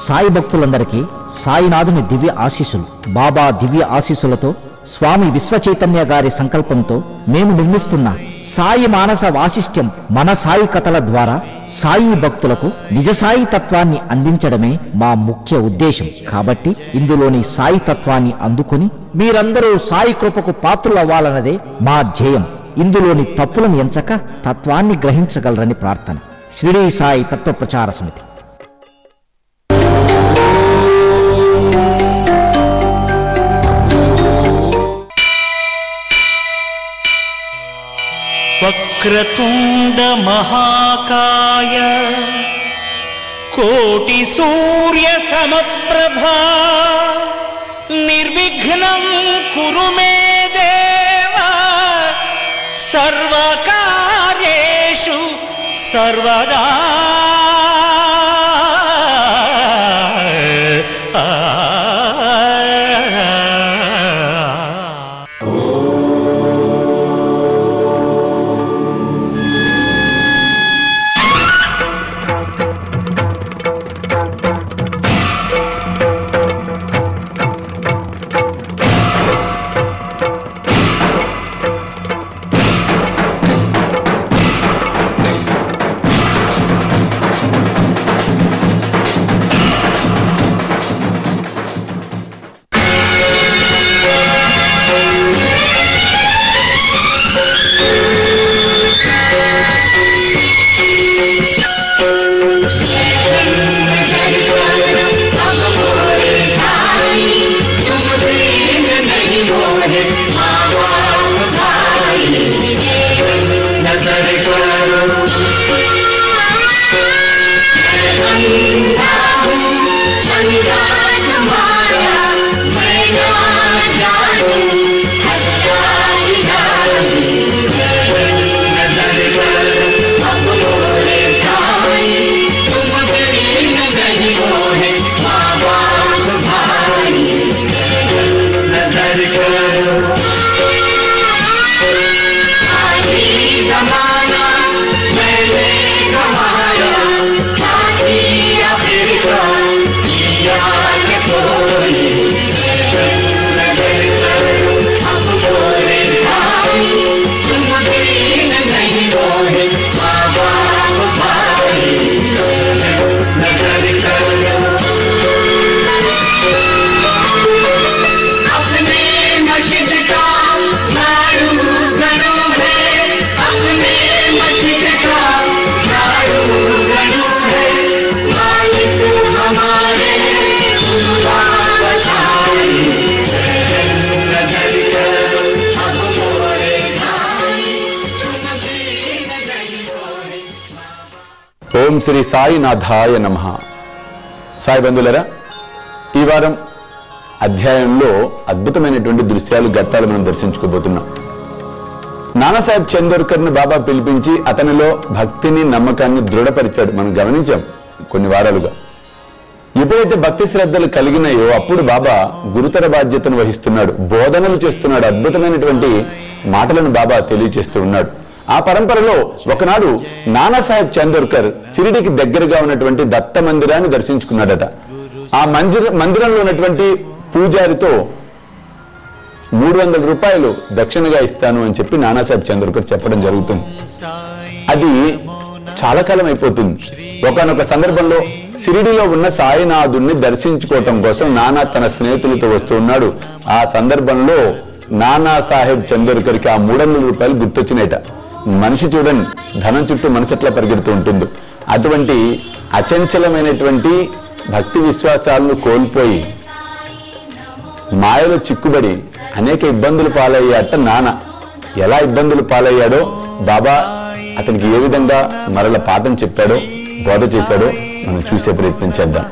సాయి భక్తులందరికీ సాయినాథుని దివ్య ఆశీస్సులు. బాబా దివ్య ఆశీస్సులతో స్వామి విశ్వచైతన్య గారి సంకల్పంతో మేము నిర్మిస్తున్న సాయి మానస వాసిష్ట్యం మన సాయి కథల ద్వారా సాయి భక్తులకు నిజ సాయి తత్వాన్ని అందించడమే మా ముఖ్య ఉద్దేశం. కాబట్టి ఇందులోని సాయి తత్వాన్ని అందుకుని మీరందరూ సాయి కృపకు పాత్రులవ్వాలన్నదే మా ధ్యేయం. ఇందులోని తప్పులను ఎంచక తత్వాన్ని గ్రహించగలరని ప్రార్థన. షిరిడీ సాయి తత్వ ప్రచార సమితి. వక్రతుండ మహాకాయ కోటి సూర్య సమప్రభా నిర్విఘ్నం కురు మే దేవా సర్వకార్యేషు సర్వదా. ఓం శ్రీ సాయినాథాయ నమః. సాయి బంధువులరా, ఈ వారం అధ్యాయంలో అద్భుతమైనటువంటి దృశ్యాలు ఘట్టాలు మనం దర్శించుకోబోతున్నాం. నానాసాహెబ్ చందోర్కర్ను బాబా పిలిపించి అతనిలో భక్తిని నమ్మకాన్ని దృఢపరిచాడు. మనం గమనించాం కొన్ని వారాలుగా. ఎప్పుడైతే భక్తి శ్రద్ధలు కలిగినాయో అప్పుడు బాబా గురుతర బాధ్యతను వహిస్తున్నాడు, బోధనలు చేస్తున్నాడు, అద్భుతమైనటువంటి మాటలను బాబా తెలియచేస్తూ ఉన్నాడు. ఆ పరంపరలో ఒకనాడు నానాసాహెబ్ చందోర్కర్ షిరిడీకి దగ్గరగా ఉన్నటువంటి దత్త మందిరాన్ని దర్శించుకున్నాడట. ఆ మందిరంలో ఉన్నటువంటి పూజారితో 300 రూపాయలు దక్షిణగా ఇస్తాను అని చెప్పి నానాసాహెబ్ చందోర్కర్ చెప్పడం జరుగుతుంది. అది చాలా కాలం అయిపోతుంది. ఒకనొక సందర్భంలో షిరిడీలో ఉన్న సాయినాథుణ్ణి దర్శించుకోవటం కోసం నానా తన స్నేహితులతో వస్తూ ఉన్నాడు. ఆ సందర్భంలో నానాసాహెబ్ చందోర్కర్కి ఆ 300 రూపాయలు గుర్తొచ్చినాయట. మనిషి చూడండి, ధనం చుట్టూ మనసు ఎట్లా పరిగెడుతూ ఉంటుందో అటువంటి అచంచలమైనటువంటి భక్తి విశ్వాసాలను కోల్పోయి మాయలో చిక్కుబడి అనేక ఇబ్బందులు పాలయ్యాట నాన్న. ఎలా ఇబ్బందులు పాలయ్యాడో బాబా అతనికి ఏ విధంగా మరల పాఠం చెప్పాడో, బోధ చేశాడో మనం చూసే ప్రయత్నం చేద్దాం.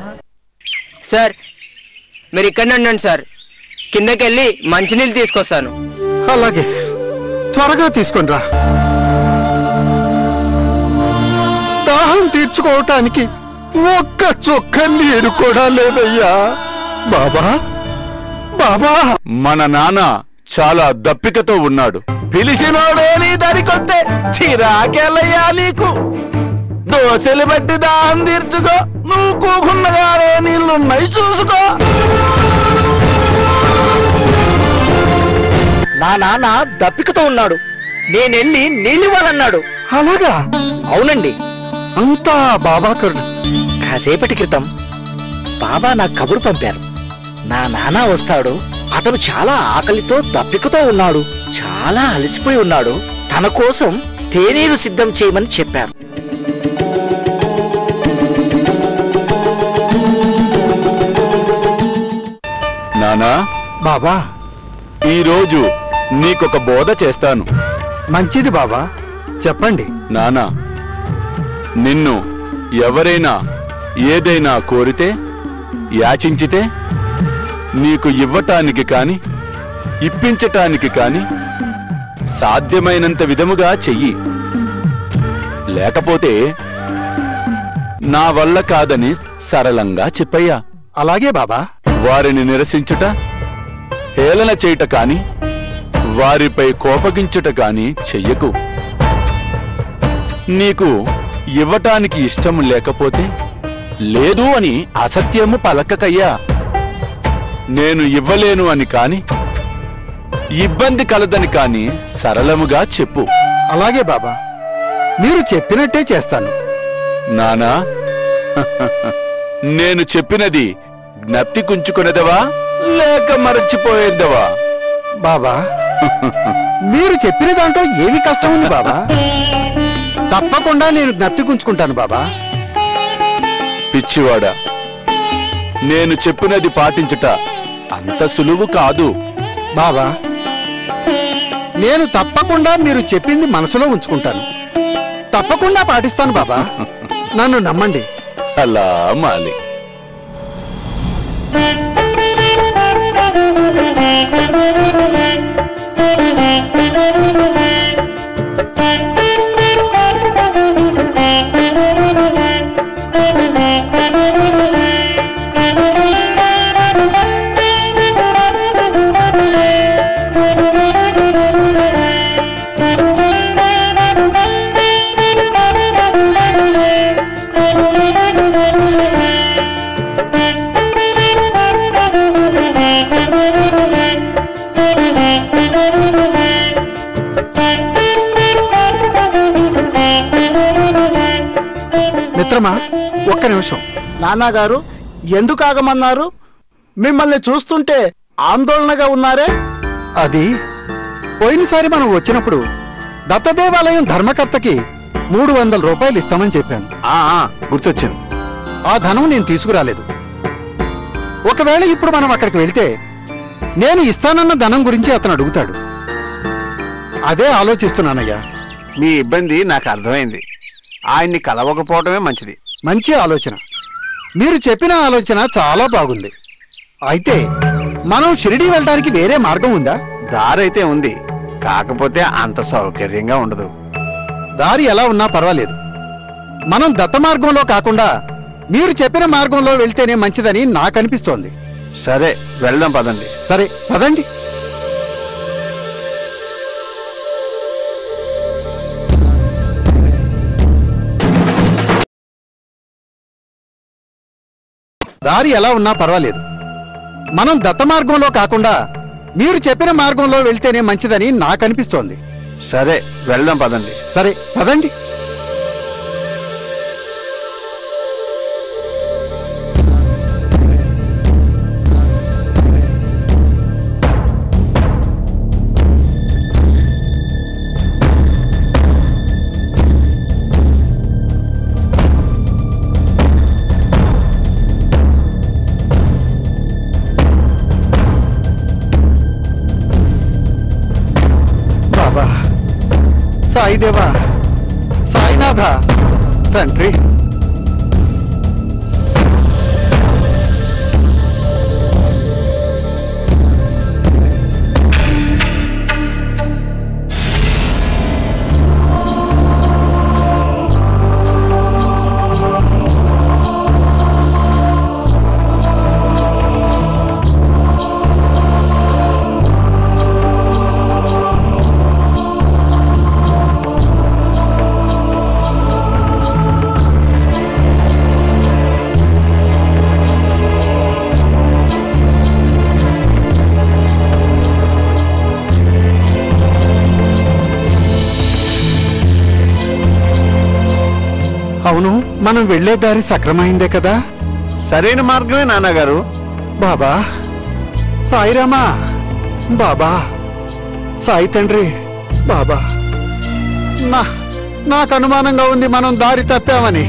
సార్, మీరు ఇక్కడ ఉండండి సార్, కిందకి వెళ్ళి మంచినీళ్ళు తీసుకొస్తాను. అలాగే, త్వరగా తీసుకొని రా. దాహం తీర్చుకోవటానికి ఒక్క చుక్క నీరు కూడా లేదయ్యా. బాబా బాబా, మన నాన్న చాలా దప్పికతో ఉన్నాడు. పిలిచినోడే నీ దరికొస్తే చిరాకెళ్ళయ్యా నీకు. దోశలు బట్టి దాహం తీర్చుకో, నువ్వు కూకున్నగానే నీళ్ళు ఎక్కడున్నాయి చూసుకో. నా నాన్న దప్పికతో ఉన్నాడు, నేనెళ్ళి నీళ్ళివ్వాలన్నాడు. అలాగా? అవునండి. అంతా బాబా కరుణ. కాసేపటి క్రితం బాబా నాకు కబురు పంపారు. నా నాన్న వస్తాడు, అతను చాలా ఆకలితో దప్పికతో ఉన్నాడు, చాలా అలసిపోయి ఉన్నాడు, తన కోసం తేనీరు సిద్ధం చేయమని చెప్పారు. నానా, బాబా, ఈరోజు నీకొక బోధ చేస్తాను. మంచిది బాబా, చెప్పండి. నానా, నిన్ను ఎవరైనా ఏదైనా కోరితే, యాచించితే నీకు ఇవ్వటానికి కాని ఇప్పించటానికి కాని సాధ్యమైనంత విధముగా చెయ్యి. లేకపోతే నా వల్ల కాదని సరళంగా చెప్పయ్యా. అలాగే బాబా. వారిని నిరసించుట, హేళన చేయుట కాని వారిపై కోపగించుట కాని చెయ్యకు. నీకు ఇవ్వటానికి ఇష్టం లేకపోతే లేదు అని అసత్యము పలకకయ్యా. నేను ఇవ్వలేను అని కాని ఇబ్బంది కలదని కాని సరళముగా చెప్పు. అలాగే బాబా, మీరు చెప్పినట్టే చేస్తాను. నానా, నేను చెప్పినది జ్ఞప్తి కుంచుకునేదవా లేక మరచిపోయేదవా? బాబా, మీరు చెప్పిన దాంట్లో ఏమి కష్టం ఉంది బాబా? తప్పకుండా నేను జ్ఞప్తికుంచుకుంటాను బాబా. పిచ్చివాడా, నేను చెప్పినది పాటించుట అంత సులువు కాదు. బాబా, నేను తప్పకుండా మీరు చెప్పింది మనసులో ఉంచుకుంటాను, తప్పకుండా పాటిస్తాను బాబా. నన్ను నమ్మండి. అలా మాలి. మిత్రమా, ఒక్క నిమిషం. నాన్నగారు ఎందుకు ఆగమన్నారు? మిమ్మల్ని చూస్తుంటే ఆందోళనగా ఉన్నారే? అది పోయినసారి మనం వచ్చినప్పుడు దత్తదేవాలయం ధర్మకర్తకి 300 రూపాయలు ఇస్తామని చెప్పాను. గుర్తొచ్చింది. ఆ ధనం నేను తీసుకురాలేదు. ఒకవేళ ఇప్పుడు మనం అక్కడికి వెళ్తే నేను ఇస్తానన్న ధనం గురించి అతను అడుగుతాడు. అదే ఆలోచిస్తున్నానయ్యా. మీ ఇబ్బంది నాకు అర్థమైంది. ఆయన్ని కలవకపోవటమే మంచిది. మంచి ఆలోచన. మీరు చెప్పిన ఆలోచన చాలా బాగుంది. అయితే మనం షిరిడీ వెళ్ళడానికి వేరే మార్గం ఉందా? దారైతే ఉంది, కాకపోతే అంత సౌకర్యంగా ఉండదు. దారి ఎలా ఉన్నా పర్వాలేదు, మనం దత్త మార్గంలో కాకుండా మీరు చెప్పిన మార్గంలో వెళ్తేనే మంచిదని నాకు అనిపిస్తోంది. సరే, వెళ్దాం పదండి. సరే పదండి. దారి ఎలా ఉన్నా పర్వాలేదు, మనం దత్త మార్గంలో కాకుండా మీరు చెప్పిన మార్గంలో వెళ్తేనే మంచిదని నాకు అనిపిస్తోంది. సరే, వెళ్దాం పదండి. సరే పదండి. సాయిదేవా, సాయినాథ, తండ్రి, మనం వెళ్లే దారి సక్రమైందే కదా? సరైన మార్గమే నాన్నగారు. బాబా, సాయిరామా, బాబా, సాయి తండ్రి, బాబా, నాకు అనుమానంగా ఉంది మనం దారి తప్పామని.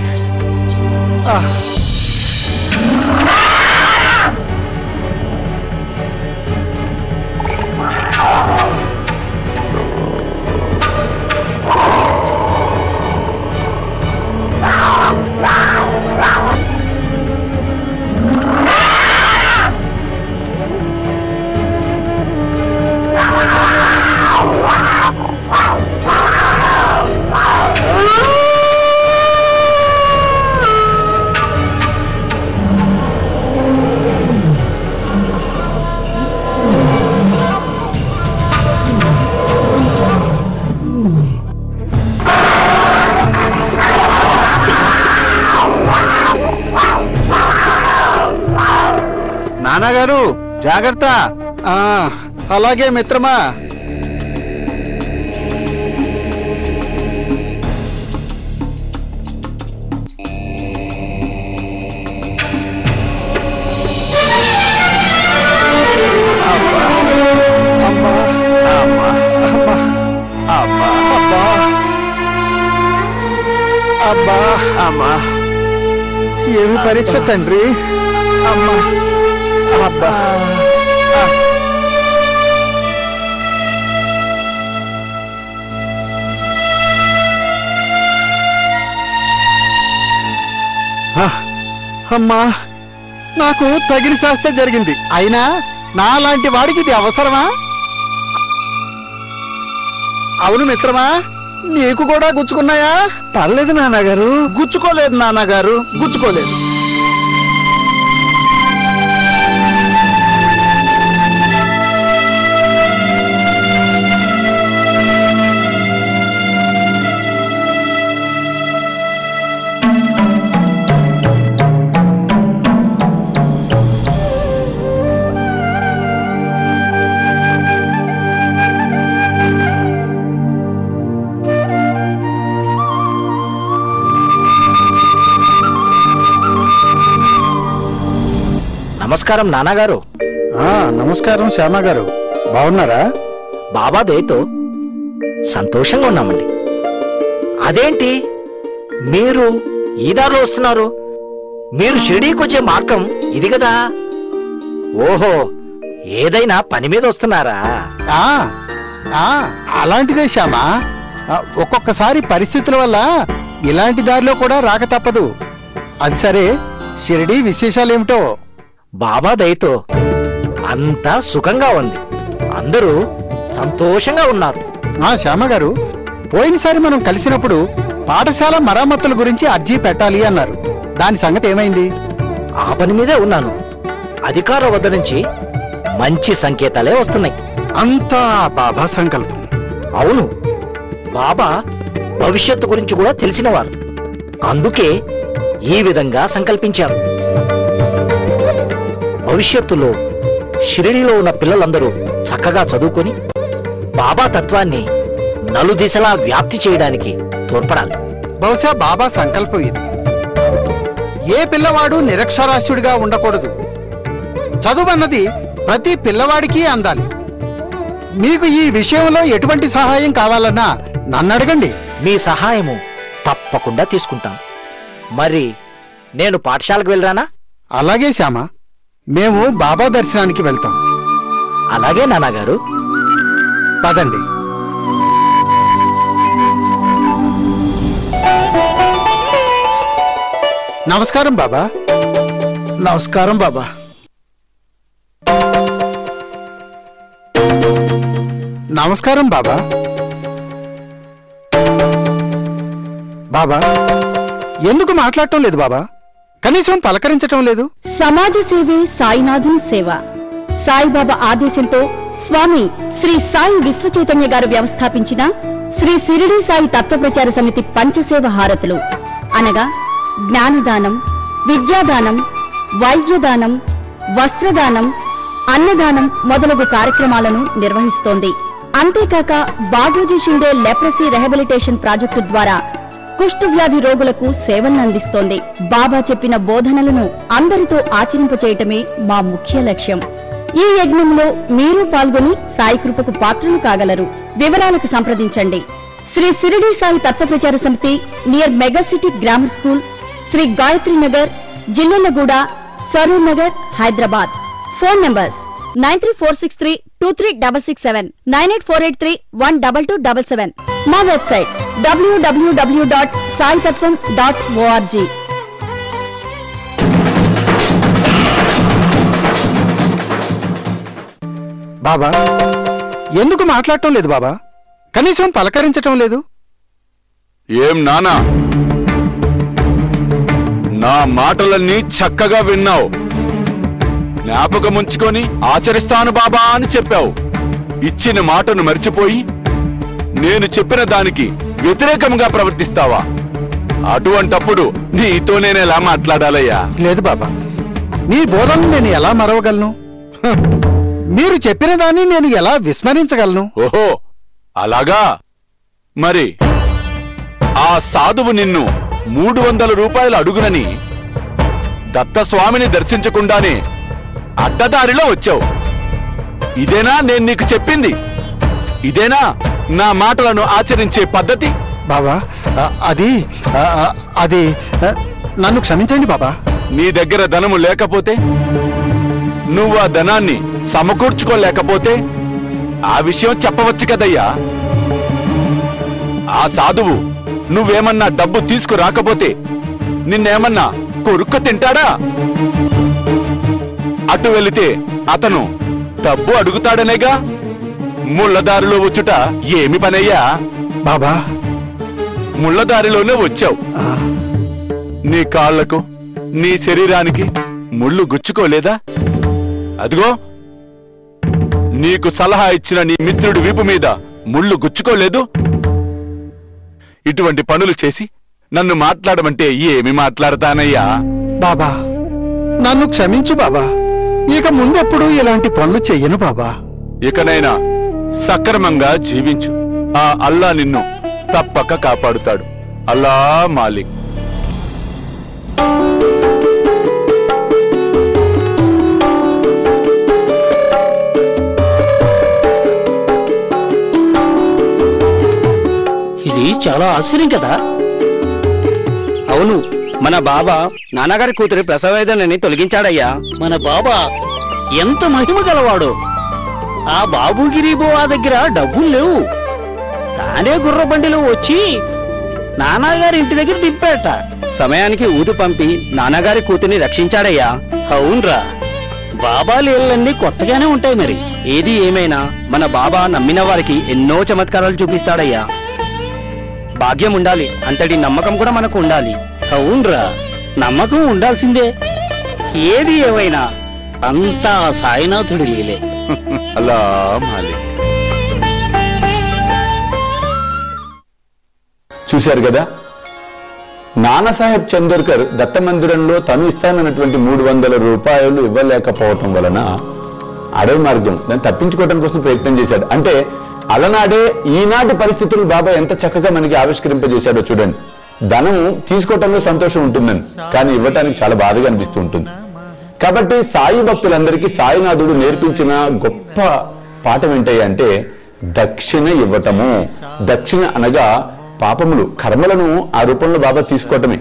నాన్నగారు జాగ్రత్త. అలాగే మిత్రమా. అబ్బా, అమ్మా, ఏమి పరీక్ష తండ్రి. అమ్మా, అబ్బా, అమ్మా, నాకు తగిన శాస్త్రం జరిగింది. అయినా నాలాంటి వాడికి ఇది అవసరమా? అవును మిత్రమా, నీకు కూడా గుచ్చుకున్నాయా? పర్లేదు నాన్నగారు. గుచ్చుకోలేదు నాన్నగారు, గుచ్చుకోలేదు. నమస్కారం నాన్నగారు. నమస్కారం శ్యామ గారు, బాగున్నారా? బాబా దయతో సంతోషంగా ఉన్నామండి. అదేంటి మీరు ఈ దారిలో వస్తున్నారు? మీరు షిరిడీకి వచ్చే మార్గం ఇది కదా? ఓహో, ఏదైనా పని మీద వస్తున్నారా? అలాంటిదే శ్యామ. ఒక్కొక్కసారి పరిస్థితుల వల్ల ఇలాంటి దారిలో కూడా రాక తప్పదు. అది సరే, షిరిడీ విశేషాలేమిటో? బాబా దయతో అంతా సుఖంగా ఉంది. అందరూ సంతోషంగా ఉన్నారు. శ్యామ గారు, పోయినసారి మనం కలిసినప్పుడు పాఠశాల మరమ్మతుల గురించి అర్జీ పెట్టాలి అన్నారు. దాని సంగతి ఏమైంది? ఆ పని మీదే ఉన్నాను. అధికారుల వద్ద నుంచి మంచి సంకేతాలే వస్తున్నాయి. అంతా బాబా సంకల్పం. అవును, బాబా భవిష్యత్తు గురించి కూడా తెలిసినవారు. అందుకే ఈ విధంగా సంకల్పించారు. భవిష్యత్తులో షిరిడీలో ఉన్న పిల్లలందరూ చక్కగా చదువుకొని బాబా తత్వాన్ని నలుదిశలా వ్యాప్తి చేయడానికి తోడ్పడాలి. బహుశా బాబా సంకల్పం ఇది. ఏ పిల్లవాడు నిరక్షరాస్యుడిగా ఉండకూడదు. చదువన్నది ప్రతి పిల్లవాడికి అందాలి. మీకు ఈ విషయంలో ఎటువంటి సహాయం కావాలన్నా నన్ను అడగండి. మీ సహాయము తప్పకుండా తీసుకుంటాం. మరి నేను పాఠశాలకు వెళ్ళరానా? అలాగే శ్యామ, మేము బాబా దర్శనానికి వెళ్తాం. అలాగే నాన్నగారు, పదండి. నమస్కారం బాబా. నమస్కారం బాబా. నమస్కారం బాబా. బాబా, ఎందుకు మాట్లాడటం లేదు బాబా? కనీసం పలకరించటం లేదు. సమాజ సేవే సాయినాథుని సేవ. సాయిబాబా ఆదేశంతో స్వామి శ్రీ సాయి విశ్వచైతన్య గారు వ్యవస్థాపించిన శ్రీ షిరిడీ సాయి తత్వప్రచార సమితి పంచసేవ హారతులు అనగా జ్ఞానదానం, విద్యాదానం, వైద్యదానం, వస్త్రదానం, అన్నదానం మొదలగు కార్యక్రమాలను నిర్వహిస్తోంది. అంతేకాక బాబూజీ షిండే లెప్రసీ రెహబిలిటేషన్ ప్రాజెక్టు ద్వారా కుష్టు వ్యాధి రోగులకు సేవలను అందిస్తోంది. బాబా చెప్పిన బోధనలను అందరితో ఆచరింపచేయటమే మా ముఖ్య లక్ష్యం. ఈ యజ్ఞంలో మీరు పాల్గొని సాయి కృపకు పాత్రలు కాగలరు. వివరాలకు సంప్రదించండి. శ్రీ షిరిడి సాయి తత్వప్రచార సమితి, near Mega City Grammar School, Sri Gayatri Nagar, Jillelaguda, Saroor Nagar, Hyderabad. Phone numbers 9346323667, 9848312277. మా వెబ్సైట్ www.saitatvam.org. బాబా, ఎందుకు మాట్లాడటం లేదు బాబా? కనీసం పలకరించటం లేదు. ఏం నానా, నా మాటలన్నీ చక్కగా విన్నావు, జ్ఞాపకముంచుకొని ఆచరిస్తాను బాబా అని చెప్పావు. ఇచ్చిన మాటను మర్చిపోయి నేను చెప్పిన దానికి వ్యతిరేకంగా ప్రవర్తిస్తావా? అటువంటప్పుడు నీతో నేను ఎలా మాట్లాడాలయ్యా? లేదు బాబా, మీ బోధనను నేను ఎలా మరవగలను? మీరు చెప్పిన దాన్ని నేను ఎలా విస్మరించగలను? ఓహో, అలాగా? మరి ఆ సాధువు నిన్ను 300 రూపాయలు అడుగునని దత్తస్వామిని దర్శించకుండానే అడ్డదారిలో వచ్చావు. ఇదేనా నేను నీకు చెప్పింది? ఇదేనా నా మాటలను ఆచరించే పద్ధతి? బాబా, అది నన్ను క్షమించండి బాబా. నీ దగ్గర ధనము లేకపోతే, నువ్వు ఆ ధనాన్ని సమకూర్చుకోలేకపోతే ఆ విషయం చెప్పవచ్చు కదయ్యా. ఆ సాధువు నువ్వేమన్నా డబ్బు తీసుకురాకపోతే నిన్నేమన్నా కొరుక్కు తింటాడా? అటు వెళితే అతను డబ్బు అడుగుతాడనేగా ముళ్ళదారిలో వచ్చుట ఏమి పనయ్యా? బాబా, ముళ్ళదారిలోనే వచ్చావు. నీ కాళ్లకు, నీ శరీరానికి ముళ్ళు గుచ్చుకోలేదా? అదిగో, నీకు సలహా ఇచ్చిన నీ మిత్రుడి వీపు మీద ముళ్ళు గుచ్చుకోలేదు. ఇటువంటి పనులు చేసి నన్ను మాట్లాడమంటే ఏమి మాట్లాడతానయ్యా? బాబా, నన్ను క్షమించు బాబా. ఇక ముందెప్పుడు ఇలాంటి పనులు చెయ్యను బాబా. ఇకనైనా సక్రమంగా జీవించు. ఆ అల్లా నిన్ను తప్పక కాపాడుతాడు. అల్లా మాలిక్. ఇది చాలా ఆశ్చర్యం కదా. అవును, మన బాబా నాన్నగారి కూతురి ప్రసవేదనని తొలగించాడయ్యా. మన బాబా ఎంత మహిమ గలవాడు. ఆ బాబుగిరి బోవా దగ్గర డబ్బులు లేవు, తానే గుర్రబండిలో వచ్చి నాన్నగారి ఇంటి దగ్గర దింపేట. సమయానికి ఊదు పంపి నాన్నగారి కూతుర్ని రక్షించాడయ్యా. అవునరా, బాబా లీలన్నీ కొత్తగానే ఉంటాయి. మరి ఏది ఏమైనా మన బాబా నమ్మిన వారికి ఎన్నో చమత్కారాలు చూపిస్తాడయ్యా. భాగ్యం ఉండాలి, అంతటి నమ్మకం కూడా మనకు ఉండాలి. అవునరా, నమ్మకం ఉండాల్సిందే. ఏది ఏమైనా అంతా సాయినాథుడి లీలే. అల్లా మాలిక్. చూశారు కదా, నానాసాహెబ్ చందోర్కర్ దత్త మందిరంలో తను ఇస్తానన్నటువంటి 300 రూపాయలు ఇవ్వలేకపోవటం వలన అడవి మార్గం దాన్ని తప్పించుకోవడం కోసం ప్రయత్నం చేశాడు. అంటే అలనాడే ఈనాటి పరిస్థితులు బాబా ఎంత చక్కగా మనకి ఆవిష్కరింపజేశాడో చూడండి. ధనం తీసుకోవటంలో సంతోషం ఉంటుందని, కానీ ఇవ్వటానికి చాలా బాధగా అనిపిస్తూ ఉంటుంది. కాబట్టి సాయి భక్తులందరికీ సాయినాథుడు నేర్పించిన గొప్ప పాఠం ఏంటంటే దక్షిణ ఇవ్వటము. దక్షిణ అనగా పాపములు, కర్మలను ఆ రూపంలో బాబా తీసుకోవటమే.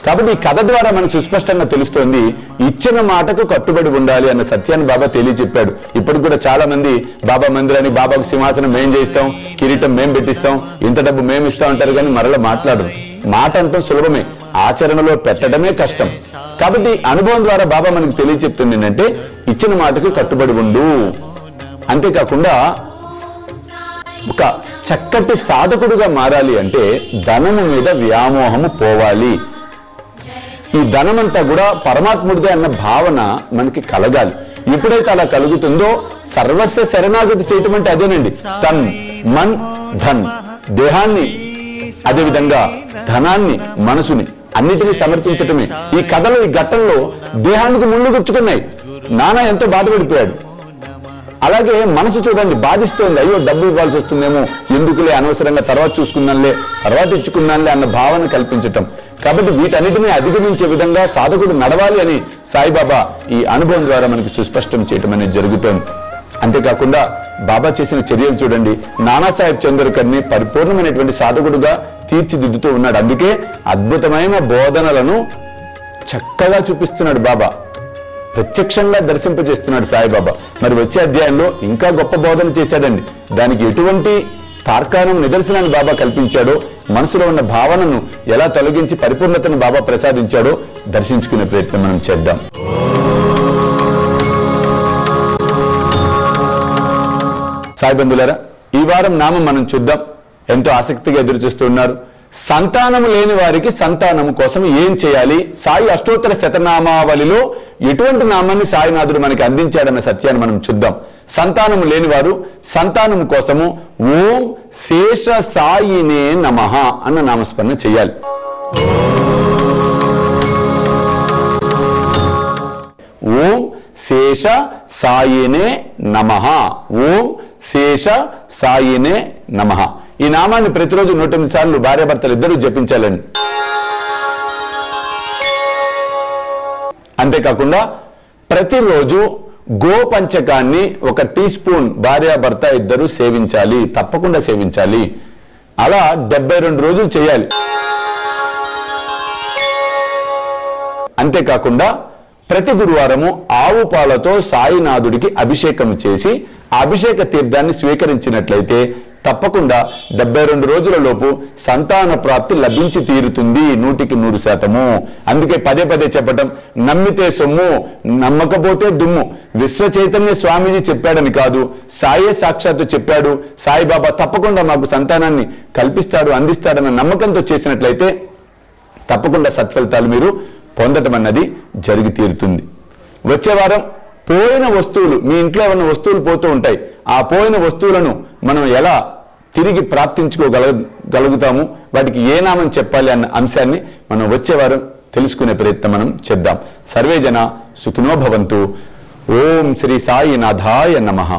కాబట్టి ఈ కథ ద్వారా మనకు సుస్పష్టంగా తెలుస్తోంది, ఇచ్చిన మాటకు కట్టుబడి ఉండాలి అన్న సత్యాన్ని బాబా తెలియచెప్పాడు. ఇప్పటికి కూడా చాలా మంది బాబా మందిరాన్ని, బాబాకు సింహాసనం మేం చేయిస్తాం, కిరీటం మేం పెట్టిస్తాం, ఇంత డబ్బు మేము ఇస్తాం అంటారు, కానీ మరలా మాట్లాడరు. మాట అంటాం సులభమే, ఆచరణలో పెట్టడమే కష్టం. కాబట్టి అనుభవం ద్వారా బాబా మనకు తెలియచెప్తుంది ఏంటంటే ఇచ్చిన మాటకు కట్టుబడి ఉండు. అంతేకాకుండా ఒక చక్కటి సాధకుడుగా మారాలి అంటే ధనము మీద వ్యామోహము పోవాలి. ఈ ధనమంతా కూడా పరమాత్ముడిదే అన్న భావన మనకి కలగాలి. ఎప్పుడైతే అలా కలుగుతుందో సర్వస్వ శరణాగతి చేయటం అంటే అదేనండి. తన్, మన్, ధన్, దేహాన్ని, అదేవిధంగా ధనాన్ని, మనసుని అన్నిటినీ సమర్పించటమే. ఈ కథలో, ఈ ఘట్టంలో దేహానికి ముళ్ళు గుచ్చుకున్నాయి. నాన్న ఎంతో బాధపడిపోయాడు. అలాగే మనసు చూడండి బాధిస్తోంది, అయ్యో డబ్బు ఇవ్వాల్సి వస్తుందేమో, ఎందుకులే అనవసరంగా తర్వాత చూసుకుందాంలే, తర్వాత ఇచ్చుకుందాంలే అన్న భావన కల్పించటం. కాబట్టి వీటన్నిటినీ అధిగమించే విధంగా సాధకుడు నడవాలి అని సాయిబాబా ఈ అనుభవం ద్వారా మనకి సుస్పష్టం చేయటం అనేది జరుగుతోంది. అంతేకాకుండా బాబా చేసిన చర్యలు చూడండి. నానాసాహెబ్ చంద్రకర్ని పరిపూర్ణమైనటువంటి సాధకుడుగా తీర్చిదిద్దుతూ ఉన్నాడు. అందుకే అద్భుతమైన బోధనలను చక్కగా చూపిస్తున్నాడు బాబా, ప్రత్యక్షంగా దర్శింపజేస్తున్నాడు సాయిబాబా. మరి వచ్చే అధ్యాయంలో ఇంకా గొప్ప బోధన చేశాడండి. దానికి ఎటువంటి తార్కాణం నిదర్శనాన్ని బాబా కల్పించాడో, మనసులో ఉన్న భావనను ఎలా తొలగించి పరిపూర్ణతను బాబా ప్రసాదించాడో దర్శించుకునే ప్రయత్నం మనం చేద్దాం. సాయి బంధువులారా, ఈ వారం నామం మనం చూద్దాం. ఎంతో ఆసక్తిగా ఎదురు చూస్తూ ఉన్నారు. సంతానము లేని వారికి సంతానము కోసం ఏం చేయాలి, సాయి అష్టోత్తర శతనామావళిలో ఎటువంటి నామాన్ని సాయినాథుడు మనకి అందించాడన్న సత్యాన్ని మనం చూద్దాం. సంతానము లేని వారు సంతానము కోసము ఓం శేష సాయినే నమః అన్న నామస్మరణ చేయాలి. ఓం శేష సాయినే నమః, ఓం శేష సాయినే నమః. ఈ నామాన్ని ప్రతిరోజు 108 సార్లు భార్యాభర్తలు ఇద్దరూ జపించాలండి. అంతేకాకుండా ప్రతిరోజు గోపంచకాన్ని 1 టీ స్పూన్ భార్యాభర్త ఇద్దరు సేవించాలి, తప్పకుండా సేవించాలి. అలా 72 రోజులు చేయాలి. అంతేకాకుండా ప్రతి గురువారము ఆవు పాలతో సాయినాథుడికి అభిషేకం చేసి ఆ అభిషేక తీర్థాన్ని స్వీకరించినట్లయితే తప్పకుండా 72 రోజుల లోపు సంతాన ప్రాప్తి లభించి తీరుతుంది, 100%. అందుకే పదే పదే చెప్పటం, నమ్మితే సొమ్ము నమ్మకపోతే దుమ్ము. విశ్వ చైతన్య స్వామీజీ చెప్పాడని కాదు, సాయే సాక్షాత్తు చెప్పాడు. సాయిబాబా తప్పకుండా మాకు సంతానాన్ని కల్పిస్తాడు, అందిస్తాడన్న నమ్మకంతో చేసినట్లయితే తప్పకుండా సత్ఫలితాలు మీరు పొందటం అన్నది జరిగి తీరుతుంది. వచ్చే వారం పోయిన వస్తువులు, మీ ఇంట్లో ఉన్న వస్తువులు పోతూ ఉంటాయి, ఆ పోయిన వస్తువులను మనం ఎలా తిరిగి ప్రాప్తించుకోగలుగుతాము, వాటికి ఏ నామం చెప్పాలి అన్న అంశాన్ని మనం వచ్చే వారం తెలుసుకునే ప్రయత్నం మనం చేద్దాం. సర్వే జన సుఖినో భవంతు. ఓం శ్రీ సాయినాథాయ నమః.